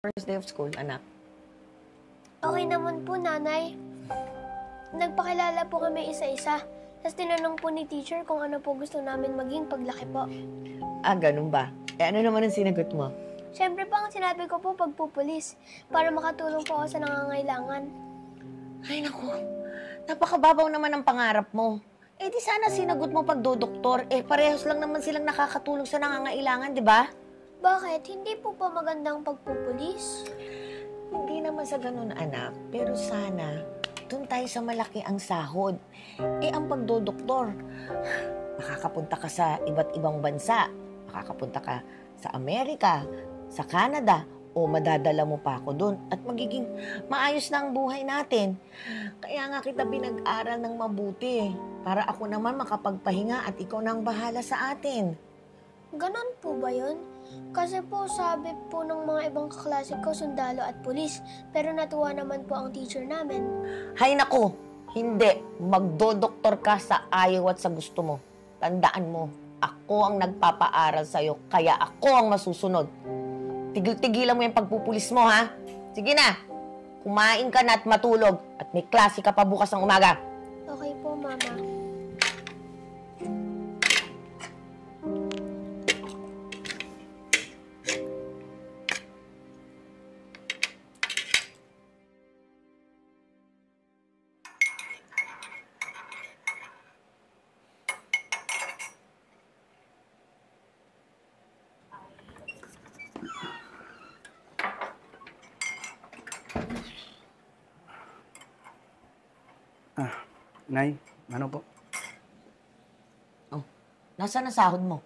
first day of school, anak? Okay naman po, Nanay. Nagpakilala po kami isa-isa. Tapos tinanong po ni teacher kung ano po gusto namin maging paglaki po. Ah, ganun ba? Ano naman ang sinagot mo? Siyempre po, ang sinabi ko po pagpupulis para makatulong po ako sa nangangailangan. Ay, naku. Napakababaw naman ang pangarap mo. Di sana sinagot mo pagdodoktor. Parehas lang naman silang nakakatulong sa nangangailangan, di ba? Bakit? Hindi po pa magandang pagpupulis? Hindi naman sa ganun, anak. Pero sana, dun tayo sa malaki ang sahod. Ang pagdodoktor, makakapunta ka sa iba't ibang bansa. Makakapunta ka sa Amerika, sa Canada, o madadala mo pa ako dun. At magiging maayos na ang buhay natin. Kaya nga kita pinag-aral ng mabuti. Para ako naman makapagpahinga at ikaw na ang bahala sa atin. Ganon po ba yun? Kasi po sabi po ng mga ibang kaklase ko, sundalo at pulis. Pero natuwa naman po ang teacher namin. Hay naku, hindi. Magdodoktor ka sa ayaw at sa gusto mo. Tandaan mo, ako ang nagpapaaral sa'yo, kaya ako ang masusunod. Tigil-tigilan mo yung pagpupulis mo, ha? Sige na, kumain ka na at matulog. At may klase ka pa bukas ng umaga. Okay po, Mama. Nay, ano po? Oh, nasaan ang sahod mo?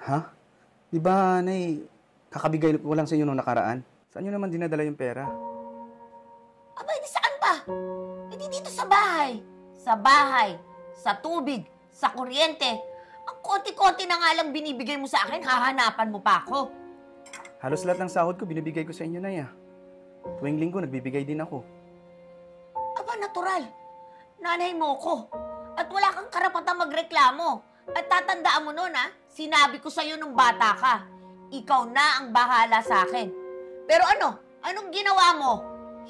Ha? Di ba, Nay, kakabigay ko lang sa inyo nung nakaraan? Saan nyo naman dinadala yung pera? Abay, di saan pa? Di dito sa bahay. Sa bahay, sa tubig, sa kuryente. Ang konti-konti na nga lang binibigay mo sa akin, hahanapan mo pa ako. Halos lahat ng sahod ko binibigay ko sa inyo, Nay. Tuwing linggo, nagbibigay din ako. Aba, natural. Nanay mo ko. At wala kang karapatang magreklamo. At tatandaan mo nun, sinabi ko sa'yo nung bata ka, ikaw na ang bahala sa akin. Pero anong ginawa mo?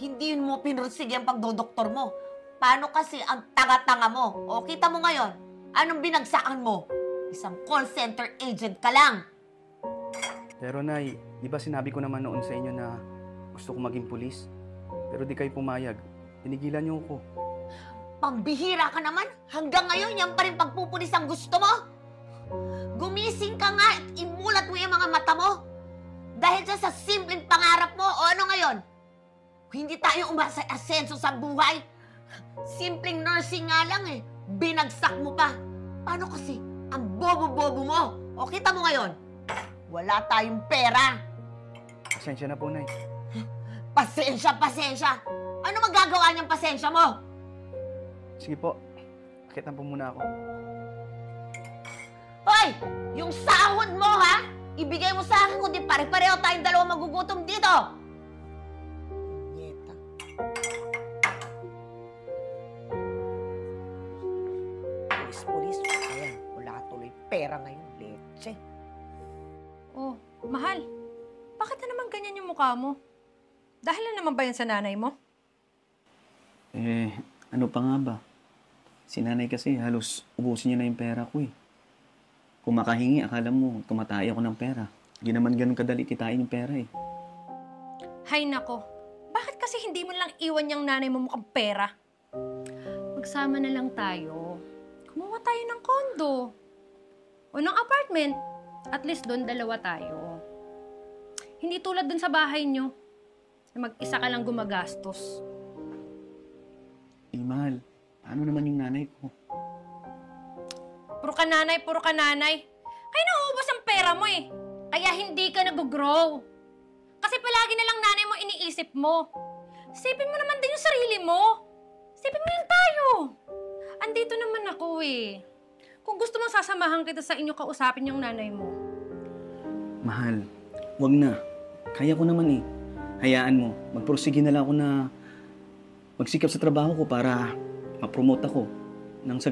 Hindi mo pinursige ang pagdodoktor mo. Paano kasi ang tanga-tanga mo? O, kita mo ngayon, anong binagsakan mo? Isang call center agent ka lang. Pero, Nay, di ba sinabi ko naman noon sa inyo na gusto ko maging pulis? Pero di kayo pumayag. Tinigilan niyo ako. Pambihira ka naman. Hanggang ngayon, yan pa rin pagpupulis ang gusto mo. Gumising ka nga at imulat mo yung mga mata mo. Dahil sa simpleng pangarap mo, o ano ngayon? Hindi tayo umasa asenso sa buhay. Simpleng nursing nga lang binagsak mo pa. Paano kasi? Ang bobo-bobo mo. O kita mo ngayon, wala tayong pera. Pasensya na po, Nay. Pasensya. Ano magagawa niyang pasensya mo? Sige po. Pakitan po muna ako. Hoy! Yung sahod mo, ibigay mo sa akin, kundi pare-pareho tayong dalawa magugutom dito. Nieta. Pulis. Ayan, wala tuloy pera ngayon. Leche. Oh, mahal. Bakit na naman ganyan yung mukha mo? Dahil na naman ba yan sa nanay mo? Ano pa nga ba? Si nanay kasi halos ubusin niya na yung pera ko Kung makahingi, akala mo tumatay ako ng pera. Hindi naman ganun kadali kitain yung pera Hay nako, bakit kasi hindi mo lang iwan yung nanay mo mukhang pera? Magsama na lang tayo. Kumuha tayo ng kondo. O ng apartment. At least doon dalawa tayo. Hindi tulad dun sa bahay nyo. Mag-isa ka lang gumagastos. Mahal, ano naman yung nanay ko? Puro ka nanay. Kaya nauubos ang pera mo Kaya hindi ka nag-grow. Kasi palagi na lang nanay mo iniisip mo. Isipin mo naman din yung sarili mo. Isipin mo yung tayo. Andito naman ako Kung gusto mong sasamahan kita sa inyo, kausapin yung nanay mo. Mahal, wag na. Kaya ko naman Hayaan mo, magprosige na lang ako na magsikap sa trabaho ko para ma-promote ako nang sa